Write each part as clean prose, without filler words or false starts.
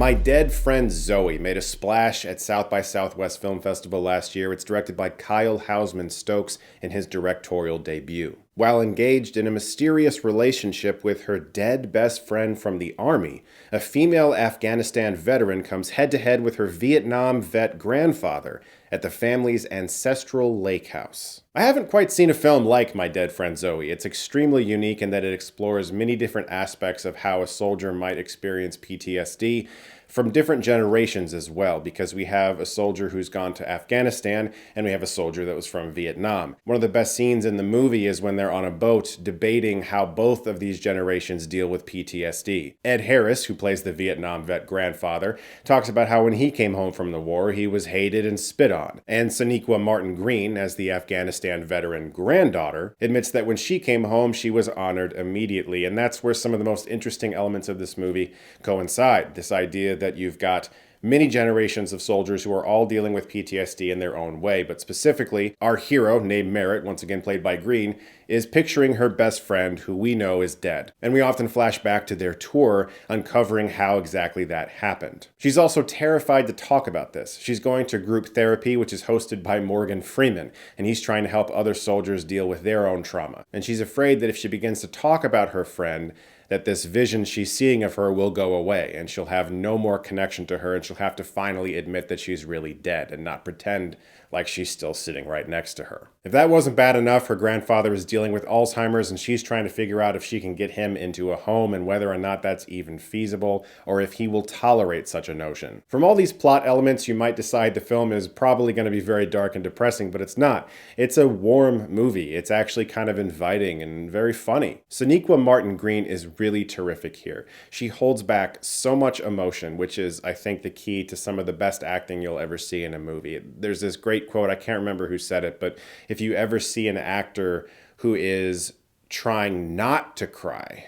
My Dead Friend Zoe made a splash at South by Southwest Film Festival last year. It's directed by Hausmann-Stokes in his directorial debut. While engaged in a mysterious relationship with her dead best friend from the army, a female Afghanistan veteran comes head-to-head with her Vietnam vet grandfather at the family's ancestral lake house. I haven't quite seen a film like My Dead Friend Zoe. It's extremely unique in that it explores many different aspects of how a soldier might experience PTSD from different generations as well, because we have a soldier who's gone to Afghanistan and we have a soldier that was from Vietnam. One of the best scenes in the movie is when they're on a boat debating how both of these generations deal with PTSD. Ed Harris, who plays the Vietnam vet grandfather, talks about how when he came home from the war, he was hated and spit on. And Sonequa Martin Green, as the Afghanistan veteran granddaughter, admits that when she came home, she was honored immediately. And that's where some of the most interesting elements of this movie coincide. This idea that you've got many generations of soldiers who are all dealing with PTSD in their own way, but specifically, our hero, named Merritt, once again played by Green, is picturing her best friend, who we know is dead. And we often flash back to their tour, uncovering how exactly that happened. She's also terrified to talk about this. She's going to group therapy, which is hosted by Morgan Freeman, and he's trying to help other soldiers deal with their own trauma. And she's afraid that if she begins to talk about her friend, that this vision she's seeing of her will go away and she'll have no more connection to her and she'll have to finally admit that she's really dead and not pretend like she's still sitting right next to her. If that wasn't bad enough, her grandfather is dealing with Alzheimer's and she's trying to figure out if she can get him into a home and whether or not that's even feasible or if he will tolerate such a notion. From all these plot elements, you might decide the film is probably going to be very dark and depressing, but it's not. It's a warm movie. It's actually kind of inviting and very funny. Sonequa Martin Green is really terrific here. She holds back so much emotion, which is, I think, the key to some of the best acting you'll ever see in a movie. There's this great quote, I can't remember who said it, but if you ever see an actor who is trying not to cry,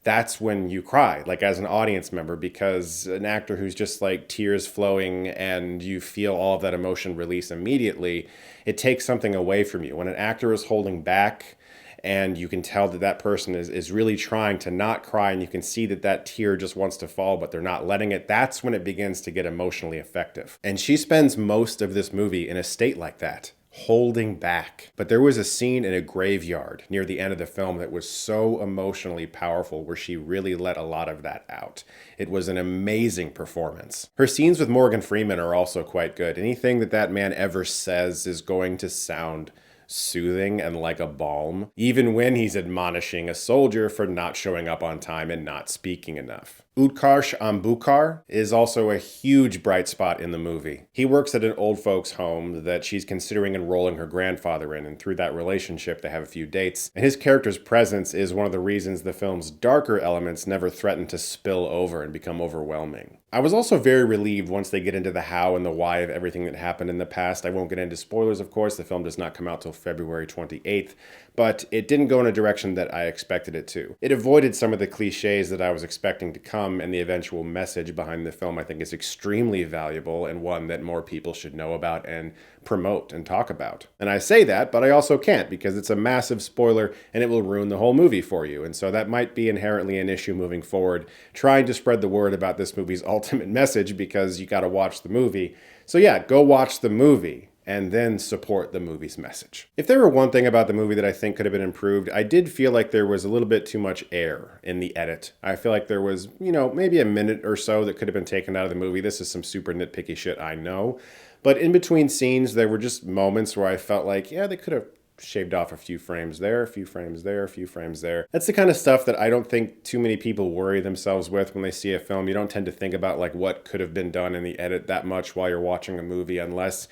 that's when you cry, like as an audience member, because an actor who's just like tears flowing and you feel all of that emotion release immediately, it takes something away from you. When an actor is holding back, and you can tell that that person is really trying to not cry, and you can see that that tear just wants to fall, but they're not letting it. That's when it begins to get emotionally effective. And she spends most of this movie in a state like that, holding back. But there was a scene in a graveyard near the end of the film that was so emotionally powerful where she really let a lot of that out. It was an amazing performance. Her scenes with Morgan Freeman are also quite good. Anything that that man ever says is going to sound soothing and like a balm, even when he's admonishing a soldier for not showing up on time and not speaking enough. Utkarsh Ambudkar is also a huge bright spot in the movie. He works at an old folks' home that she's considering enrolling her grandfather in, and through that relationship they have a few dates. And his character's presence is one of the reasons the film's darker elements never threaten to spill over and become overwhelming. I was also very relieved once they get into the how and the why of everything that happened in the past. I won't get into spoilers, of course. The film does not come out till February 28th, but it didn't go in a direction that I expected it to. It avoided some of the cliches that I was expecting to come, and the eventual message behind the film I think is extremely valuable and one that more people should know about and promote and talk about. And I say that, but I also can't because it's a massive spoiler and it will ruin the whole movie for you. And so that might be inherently an issue moving forward, trying to spread the word about this movie's ultimate message, because you got to watch the movie. So yeah, go watch the movie and then support the movie's message. If there were one thing about the movie that I think could have been improved, I did feel like there was a little bit too much air in the edit. I feel like there was, maybe a minute or so that could have been taken out of the movie. This is some super nitpicky shit, I know. But in between scenes, there were just moments where I felt like, yeah, they could have shaved off a few frames there, a few frames there, a few frames there. That's the kind of stuff that I don't think too many people worry themselves with when they see a film. You don't tend to think about like what could have been done in the edit that much while you're watching a movie, unless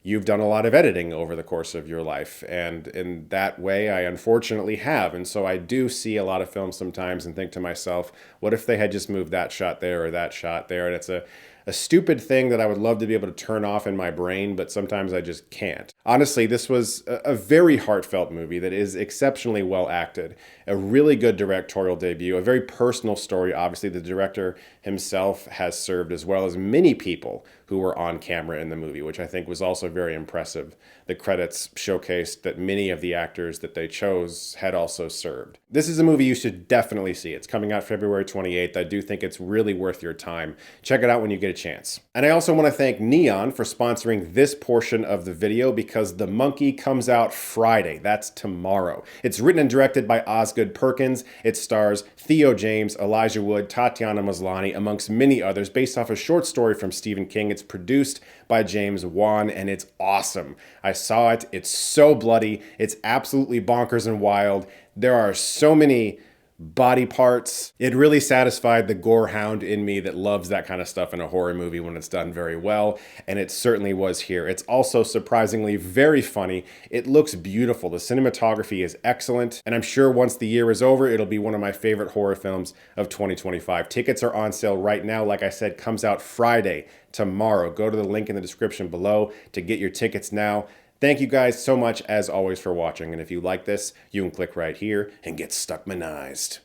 you've done a lot of editing over the course of your life. And in that way, I unfortunately have. And so I do see a lot of films sometimes and think to myself, what if they had just moved that shot there or that shot there? And it's a stupid thing that I would love to be able to turn off in my brain, but sometimes I just can't. Honestly, this was a very heartfelt movie that is exceptionally well acted, a really good directorial debut, a very personal story. Obviously, the director himself has served, as well as many people who were on camera in the movie, which I think was also very impressive. The credits showcased that many of the actors that they chose had also served. This is a movie you should definitely see. It's coming out February 28th. I do think it's really worth your time. Check it out when you get a chance. And I also want to thank Neon for sponsoring this portion of the video because The Monkey comes out Friday. That's tomorrow. It's written and directed by Osgood Perkins. It stars Theo James, Elijah Wood, Tatiana Maslany, amongst many others, based off a short story from Stephen King. It's produced by James Wan, and it's awesome. I saw it. It's so bloody. It's absolutely bonkers and wild. There are so many body parts. It really satisfied the gore hound in me that loves that kind of stuff in a horror movie when it's done very well, and it certainly was here. It's also surprisingly very funny. It looks beautiful. The cinematography is excellent, and I'm sure once the year is over, it'll be one of my favorite horror films of 2025. Tickets are on sale right now. Like I said, comes out Friday, tomorrow. Go to the link in the description below to get your tickets now. Thank you guys so much, as always, for watching. And if you like this, you can click right here and get Stuckmanized.